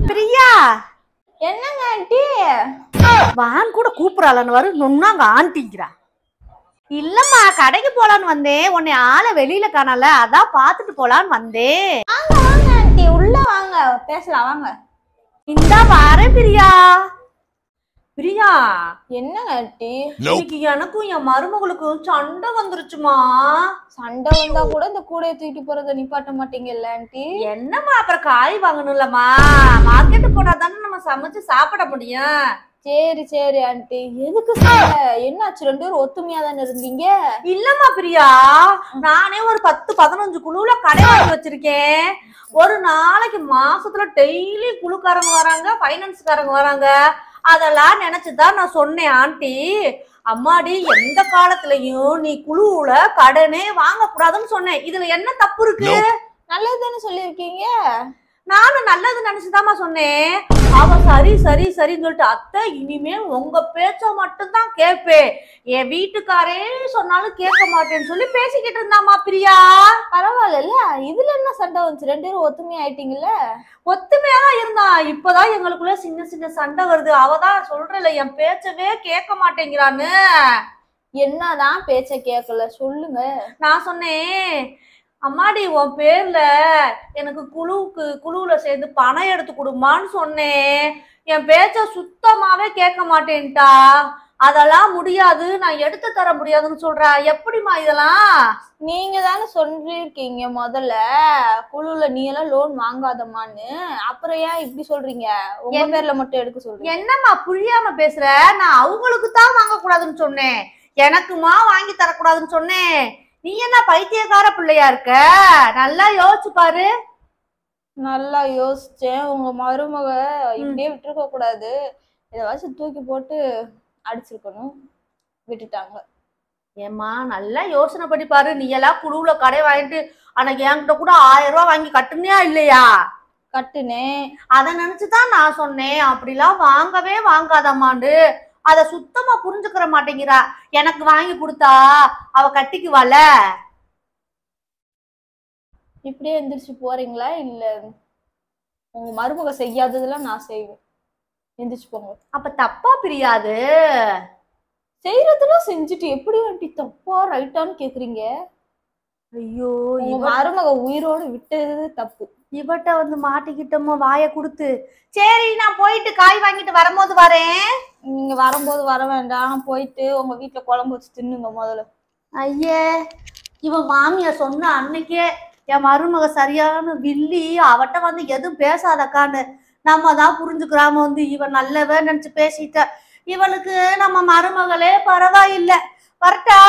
பிரியா என்னங்க ஆண்டி? வான் கூட கூப்பிடறாளன்னு வரு நொன்னாங்க ஆண்டிங்கிறா. இல்லம்மா கடைக்கு போலான்னு வந்தேன், உன்னை ஆளை வெளியில காணல, அதான் பாத்துட்டு போலான்னு வந்தேன். வாங்க வாங்க ஆண்டி, உள்ள வாங்க பேசலாம் வாங்க. இந்தா வரேன் பிரியா. பிரியா என்னங்க ஆண்டி? இன்னைக்கு எனக்கும் என் மருமகளுக்கும் சண்டை வந்துருச்சுமா. சண்டை வந்தா கூட இந்த கூடையை தூக்கிட்டு போறத நிப்பாட்ட மாட்டீங்கல்ல ஆண்டி? என்னம்மா அப்புறம் காய் வாங்கணும்லம்மா, மார்க்கெட்டு போனா தானே நம்ம சமைச்சு சாப்பிட முடியும். சரி சரி ஆண்டி, எதுக்கு சண்டை? என்னாச்சு? 2 பேரும் ஒத்துமையா தானே இருந்தீங்க? இல்லம்மா பிரியா, நானே ஒரு 10-15 குழுல கடை வாங்கி வச்சிருக்கேன். ஒரு நாளைக்கு மாசத்துல டெய்லி குழுக்காரங்க வராங்க, பைனான்ஸ்காரங்க வராங்க. அதெல்லாம் நினைச்சுதான் நான் சொன்னேன் ஆண்டி, அம்மாடி எந்த காலத்துலயும் நீ குழுவுல கடனே வாங்க கூடாதுன்னு சொன்னேன். இதுல என்ன தப்பு இருக்கு? நல்லதுன்னு சொல்லிருக்கீங்க. நானும் நல்லது நினைச்சுதாம்மா சொன்னேன். அவ சரி சரி சரின்னு சொல்லிட்டு, அத்தை இனிமே உங்க பேச்ச மட்டும்தான் கேட்பேன், என் வீட்டுக்காரே சொன்னாலும் கேட்க மாட்டேன்னு சொல்லி பேசிக்கிட்டு இருந்தாமா பிரியா. பரவாயில்ல, இதுல என்ன சண்டை வந்துச்சு? 2 பேரும் ஒத்துமையா ஆயிட்டீங்கல்ல? ஒத்துமையாதான் இருந்தா, இப்பதான் எங்களுக்குள்ள சின்ன சின்ன சண்டை வருது. அவதான் சொல்றல என் பேச்சவே கேட்க மாட்டேங்கிறான்னு. என்னதான் பேச்ச கேட்கல சொல்லுங்க. நான் சொன்னேன், அம்மாடி உன் பேர்ல எனக்கு குழுவுல சேர்ந்து பணம் எடுத்து கொடுமான்னு சொன்னேன். என் பேச்ச சுத்தமாவே கேட்க மாட்டேன்ட்டா. அதெல்லாம் முடியாது, நான் எடுத்து தர முடியாதுன்னு சொல்றா. எப்படிமா இதெல்லாம்? நீங்க தானே சொல்லிருக்கீங்க முதல்ல குழுல நீ எல்லாம் லோன் வாங்காதம்மான்னு. அப்புறம் ஏன் இப்படி சொல்றீங்க? உங்க பேர்ல மட்டும் எடுக்க சொல்றீங்க. என்னம்மா புரியாம பேசுற? நான் அவங்களுக்கு தான் வாங்க கூடாதுன்னு சொன்னேன், எனக்குமா வாங்கி தரக்கூடாதுன்னு சொன்னேன். நீ என்ன பைத்தியக்கார பிள்ளையா இருக்க? நல்லா யோசிச்சு பாரு. நல்லா யோசிச்சேன். உங்க மருமக இப்படியே விட்டுருக்க கூடாது, ஏதாச்சும் தூக்கி போட்டு அடிச்சிருக்கணும், விட்டுட்டாங்க. ஏம்மா நல்லா யோசனை பண்ணி பாரு. நீ எல்லாம் குழுவுல கடை வாங்கிட்டு அன்னைக்கு என்கிட்ட கூட 1000 ரூபாய் வாங்கி கட்டுனியா இல்லையா? கட்டுனேன். அதை நினைச்சுதான் நான் சொன்னேன், அப்படிலாம் வாங்கவே வாங்காதம்மாண்டு. அத சுத்தமா புரிஞ்சுக்கிற மாட்டேங்கிறா. எனக்கு வாங்கி கொடுத்தா அவ கட்டிக்குவாள. இப்படியே எந்திரிச்சு போறீங்களா? இல்ல உங்க மருமக செய்யாததெல்லாம் நான் செய்வேன், எந்திரிச்சு போங்க. அப்ப தப்பா பிரியாது? செய்யறதெல்லாம் செஞ்சுட்டு எப்படி ஆண்டி தப்பா ரைட்டான்னு கேக்குறீங்க? ஐயோ, உங்க மருமக உயிரோட விட்டது தப்பு. இவட்ட வந்து மாட்டிக்கிட்டோமோ வாய கொடுத்து. சரி நான் போயிட்டு காய் வாங்கிட்டு வரும்போது வரேன். நீங்க வரும்போது வர வேண்டாம், போயிட்டு உங்க வீட்டுல குழம்பு வச்சு தின்னுங்க முதல்ல. ஐயே, இவன் மாமியா சொன்ன அன்னைக்கே என் மருமக சரியான வில்லி, அவட்ட வந்து எதுவும் பேசாதக்கான்னு. நம்ம தான் புரிஞ்சுக்கிறாம வந்து இவன் நல்லவ நினைச்சு பேசிட்ட. இவளுக்கு நம்ம மருமகளே பரவாயில்லை. வரட்டா?